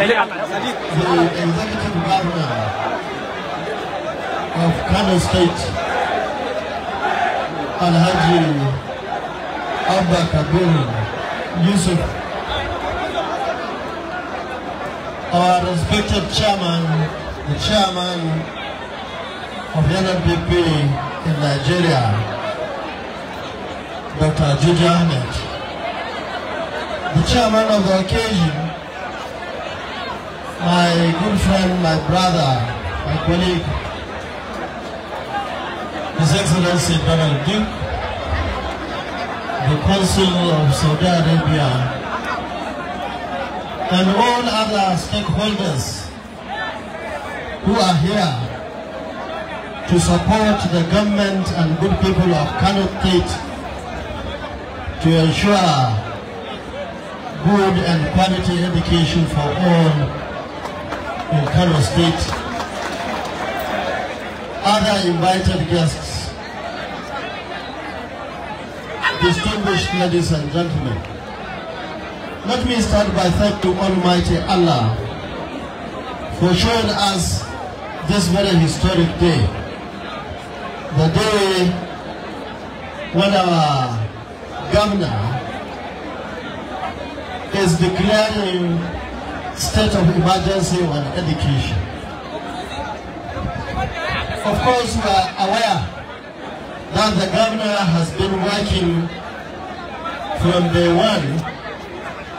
executive governor of Kano State, Alhaji Abba Kabir Yusuf, our respected chairman, the chairman of NNPP in Nigeria, Dr. Jiya, the chairman of the occasion, my good friend, my brother, my colleague, His Excellency Donald Duke, the Consul of Saudi Arabia, and all other stakeholders who are here to support the government and good people of Kano State to ensure good and quality education for all in Kano State. Other invited guests, distinguished ladies and gentlemen, let me start by thanking Almighty Allah for showing us this very historic day, the day when our governor is declaring state of emergency on education. Of course, we are aware that the governor has been working from day one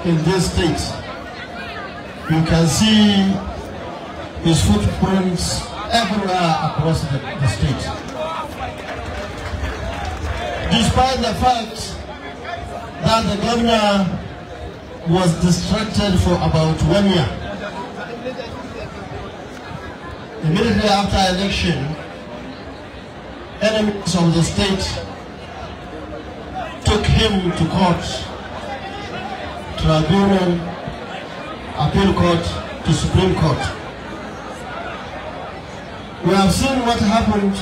in this state. You can see his footprints everywhere across the state. Despite the fact that the governor was distracted for about 1 year. Immediately after election, enemies of the state took him to court, tribunal, appeal court, to Supreme Court. We have seen what happened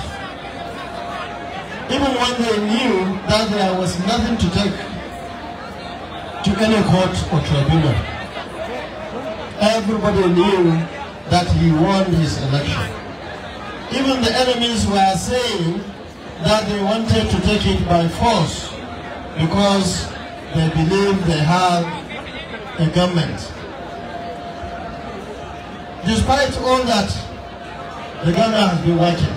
even when they knew that there was nothing to take to any court or tribunal. Everybody knew that he won his election. Even the enemies were saying that they wanted to take it by force because they believe they have a government. Despite all that, the governor has been working.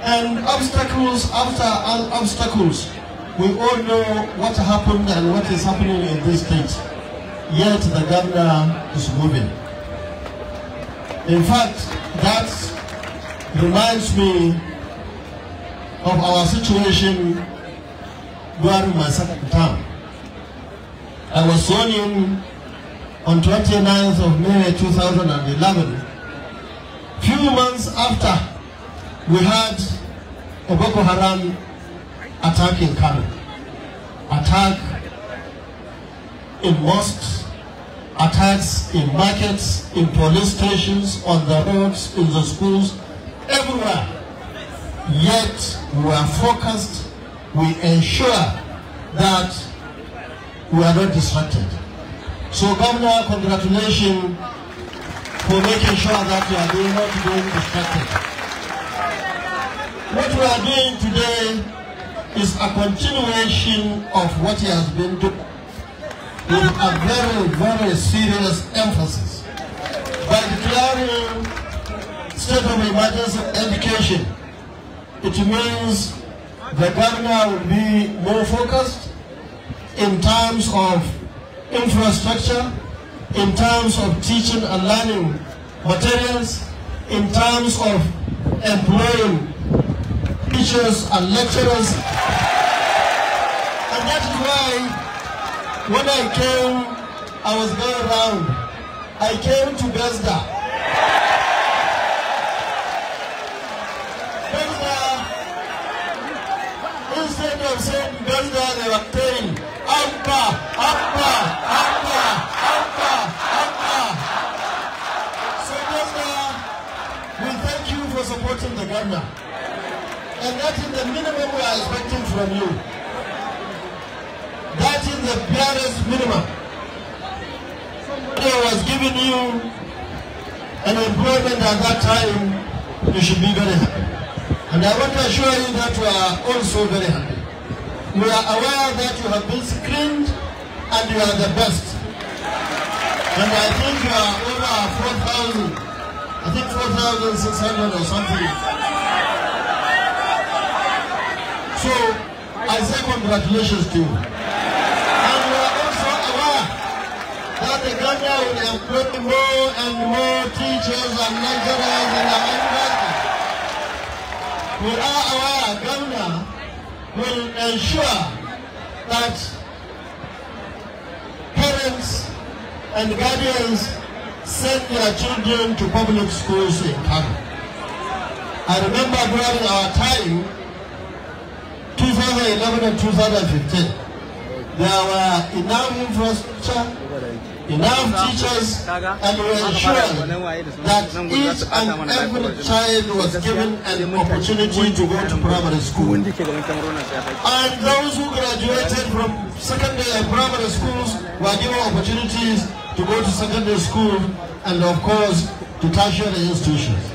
And obstacles after obstacles, we all know what happened and what is happening in this state. Yet the governor is moving. In fact, that reminds me of our situation during my second term. I was sworn in on 29th of May 2011. Few months after, we had a Boko Haram attack in Kano. Attack in mosques, attacks in markets, in police stations, on the roads, in the schools, everywhere. Yet we are focused, we ensure that we are not distracted. So Governor, congratulations for making sure that you are not being distracted. What we are doing today is a continuation of what he has been doing with a very, very serious emphasis. By declaring state of emergency education, it means the governor will be more focused in terms of infrastructure, in terms of teaching and learning materials, in terms of employing teachers and lecturers. And that is why when I came, I was going around. I came to Bezda. Instead of saying Bezda, they were saying Abba, Abba, Abba, Abba, Abba. So Bezda, we thank you for supporting the governor. And that is the minimum we are expecting from you. That is the barest minimum. He was giving you an employment at that time, you should be very happy. And I want to assure you that we are also very happy. We are aware that you have been screened and you are the best. And I think you are over 4,000, I think 4,600 or something. So I say congratulations to you. And we are also aware that the governor will employ more and more teachers and lecturers in our university. We are aware governor will ensure that parents and guardians send their children to public schools in Kano. I remember during our time, 2011 and 2015, there were enough infrastructure, enough teachers, and we ensured that each and every child was given an opportunity to go to primary school. And those who graduated from secondary and primary schools were given opportunities to go to secondary school and of course to tertiary institutions.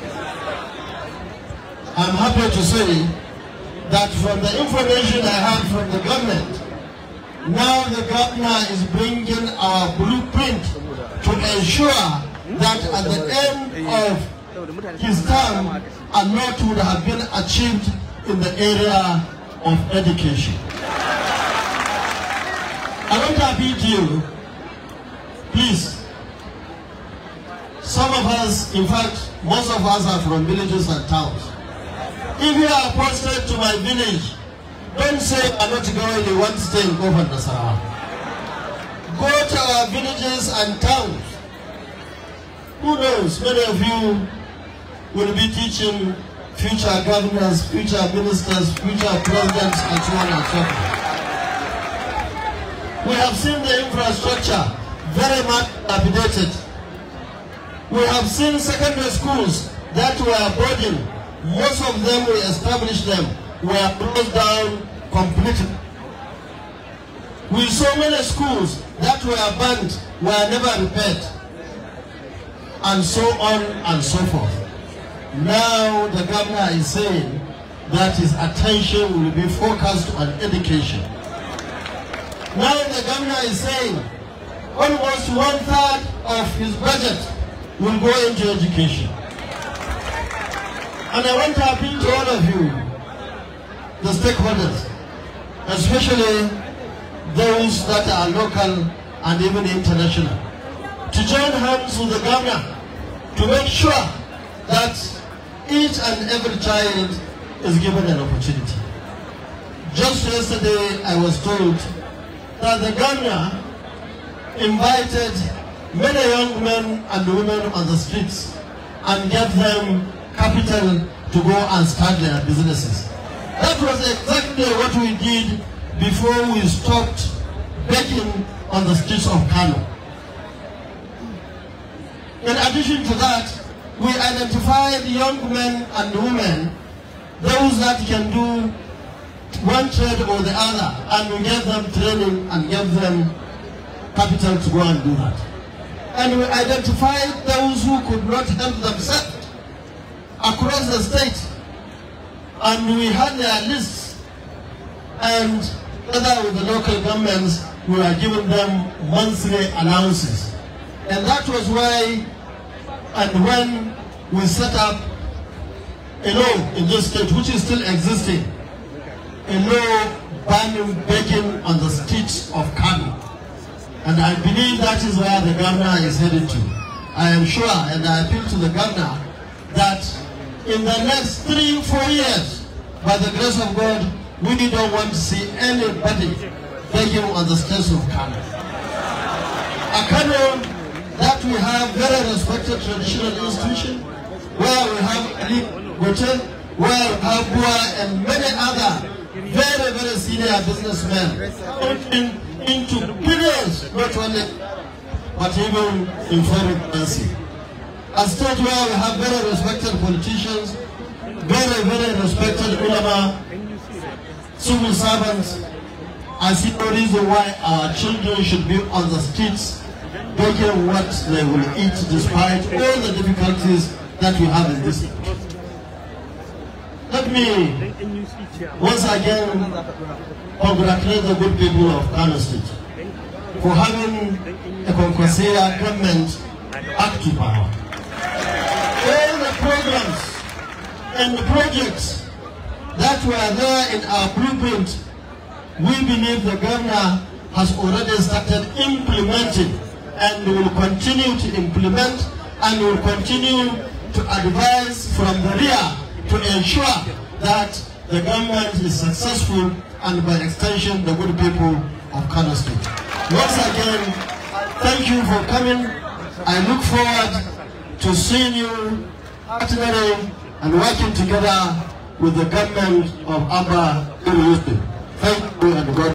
I'm happy to say that from the information I had from the government, now the governor is bringing our blueprint to ensure that at the end of his term, a lot would have been achieved in the area of education. I want to appeal to you, please. Some of us, in fact, most of us are from villages and towns. If you are posted to my village, don't say I'm not going, you want to stay in Gova Nasarawa. Go to our villages and towns. Who knows, many of you will be teaching future governors, future ministers, future presidents, and so on and so forth. We have seen the infrastructure very much dilapidated. We have seen secondary schools that were boarding. Most of them, we established them, were closed down completely. We saw many schools that were banned, were never repaired, and so on and so forth. Now the governor is saying that his attention will be focused on education. Now the governor is saying almost 1/3 of his budget will go into education. And I want to appeal to all of you, the stakeholders, especially those that are local and even international, to join hands with the governor to make sure that each and every child is given an opportunity. Just yesterday I was told that the governor invited many young men and women on the streets and gave them capital to go and start their businesses. That was exactly what we did before we stopped begging on the streets of Kano. In addition to that, we identified young men and women, those that can do one trade or the other, and we gave them training and gave them capital to go and do that. And we identified those who could not help themselves across the state, and we had their lists, and together with the local governments, we were giving them monthly allowances. And that was why, and when we set up a law in this state, which is still existing, a law banning begging on the streets of Kano. And I believe that is where the governor is headed to. I am sure, and I appeal to the governor, that in the next 3-4 years, by the grace of God, we don't want to see anybody begging on the streets of Kano. A Kano that we have very respected traditional institution, where we have Ilimi, where we have Bua and many other very, very senior businessmen into billions, not only, but even in foreign currency. A state where we have very respected politicians, very, very respected ulama, civil servants. I see no reason why our children should be on the streets taking what they will eat despite all the difficulties that we have in this country. Let me once again congratulate the good people of Kano State for having a Kwankwaso government up to power. All the programs and the projects that were there in our blueprint, we believe the governor has already started implementing and will continue to implement and will continue to advise from the rear to ensure that the government is successful and by extension the good people of Kano State. Once again, thank you for coming. I look forward to seeing you partnering and working together with the government of Abba Kabir Yusuf. Thank you and God.